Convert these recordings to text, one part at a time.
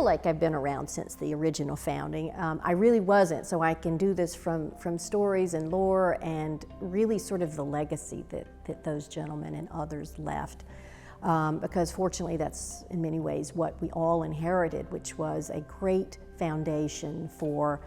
like I've been around since the original founding. I really wasn't, so I can do this from stories and lore and really sort of the legacy that those gentlemen and others left. Because fortunately that's in many ways what we all inherited, which was a great foundation for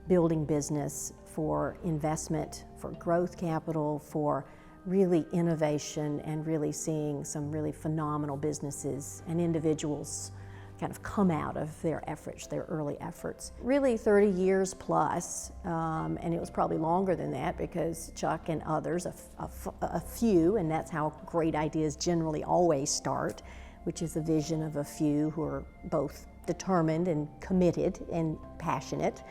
building business, for investment, for growth capital, for really innovation, and really seeing some really phenomenal businesses and individuals kind of come out of their efforts, their early efforts. Really 30 years plus, and it was probably longer than that because Chuck and others, a few, and that's how great ideas generally always start, which is a vision of a few who are both determined and committed and passionate,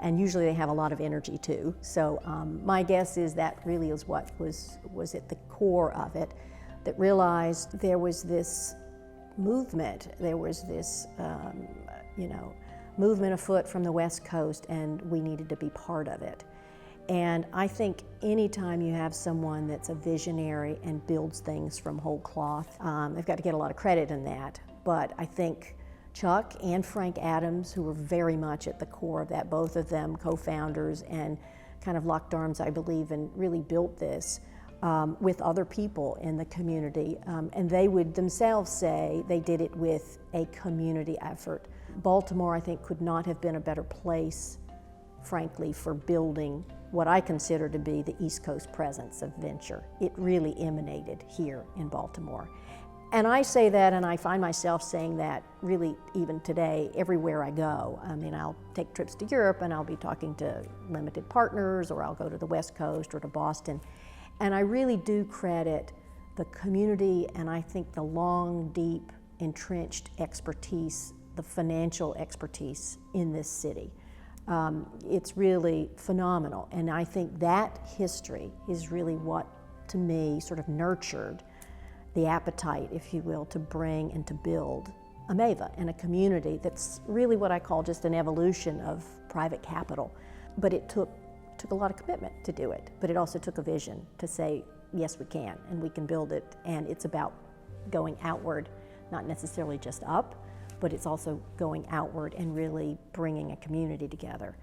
and usually they have a lot of energy too. So my guess is that really is what was at the core of it, that realized there was this movement, there was this movement afoot from the West Coast, and we needed to be part of it. And I think anytime you have someone that's a visionary and builds things from whole cloth, they've got to get a lot of credit in that. But I think Chuck and Frank Adams, who were very much at the core of that, both of them co-founders and kind of locked arms, I believe, and really built this with other people in the community. And they would themselves say they did it with a community effort. Baltimore, I think, could not have been a better place, frankly, for building what I consider to be the East Coast presence of venture. It really emanated here in Baltimore. And I say that, and I find myself saying that really even today, everywhere I go. I mean, I'll take trips to Europe and I'll be talking to limited partners, or I'll go to the West Coast or to Boston. And I really do credit the community, and I think the long, deep, entrenched expertise, the financial expertise in this city. It's really phenomenal. And I think that history is really what, to me, sort of nurtured the appetite, if you will, to bring and to build Ameva and a community that's really what I call just an evolution of private capital. But it took a lot of commitment to do it, but it also took a vision to say, yes, we can, and we can build it, and it's about going outward, not necessarily just up, but it's also going outward and really bringing a community together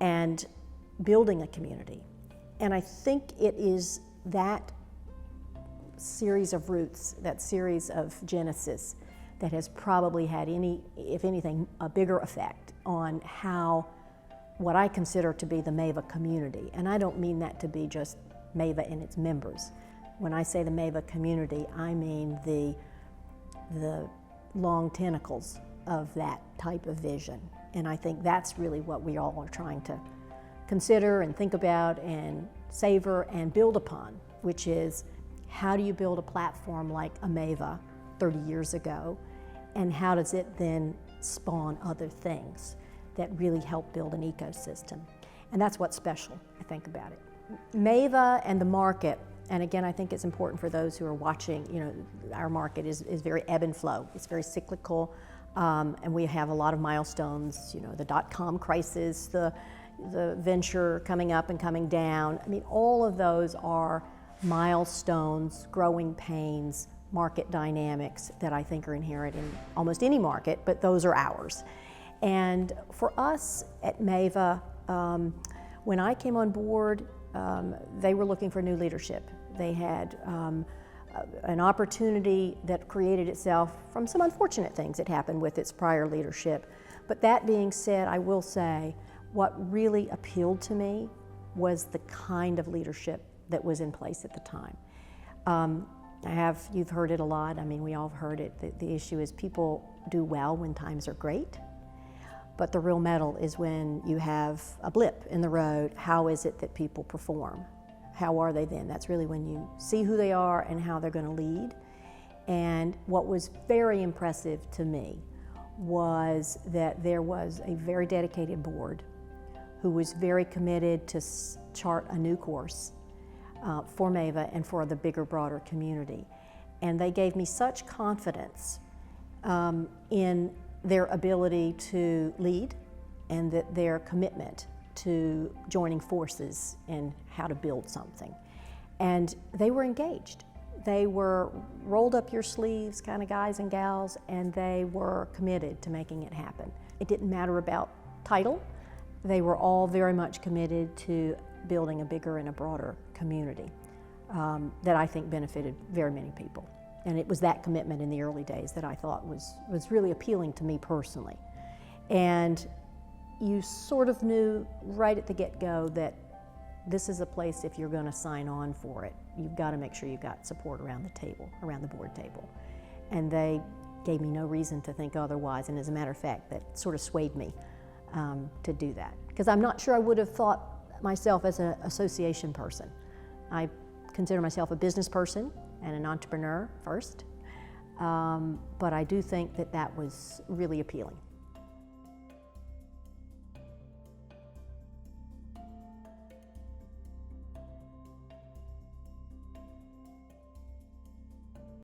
and building a community. And I think it is that series of roots, that series of genesis, that has probably had if anything, a bigger effect on how what I consider to be the Mava community. And I don't mean that to be just Mava and its members. When I say the Mava community, I mean the long tentacles of that type of vision. And I think that's really what we all are trying to consider and think about and savor and build upon, which is, how do you build a platform like Ameva 30 years ago, and how does it then spawn other things that really help build an ecosystem? And that's what's special, I think, about it. Mava and the market, and again, I think it's important for those who are watching, our market is very ebb and flow. It's very cyclical, and we have a lot of milestones, the dot-com crisis, the venture coming up and coming down. I mean, all of those are milestones, growing pains, market dynamics that I think are inherent in almost any market, but those are ours. And for us at Mava, when I came on board, they were looking for new leadership. They had an opportunity that created itself from some unfortunate things that happened with its prior leadership. But that being said, I will say what really appealed to me was the kind of leadership that was in place at the time. You've heard it a lot. I mean, we all have heard it. The issue is people do well when times are great, but the real metal is when you have a blip in the road. How is it that people perform? How are they then? That's really when you see who they are and how they're going to lead. And what was very impressive to me was that there was a very dedicated board who was very committed to chart a new course for Mava and for the bigger, broader community. And they gave me such confidence in their ability to lead, and that their commitment to joining forces in how to build something. And they were engaged. They were rolled up your sleeves kind of guys and gals, and they were committed to making it happen. It didn't matter about title. They were all very much committed to building a bigger and a broader community that I think benefited very many people. And it was that commitment in the early days that I thought was really appealing to me personally. And you sort of knew right at the get-go that this is a place, if you're going to sign on for it, you've got to make sure you've got support around the table, around the board table. And they gave me no reason to think otherwise, and as a matter of fact, that sort of swayed me to do that. Because I'm not sure I would have thought myself as an association person. I consider myself a business person and an entrepreneur first, but I do think that that was really appealing.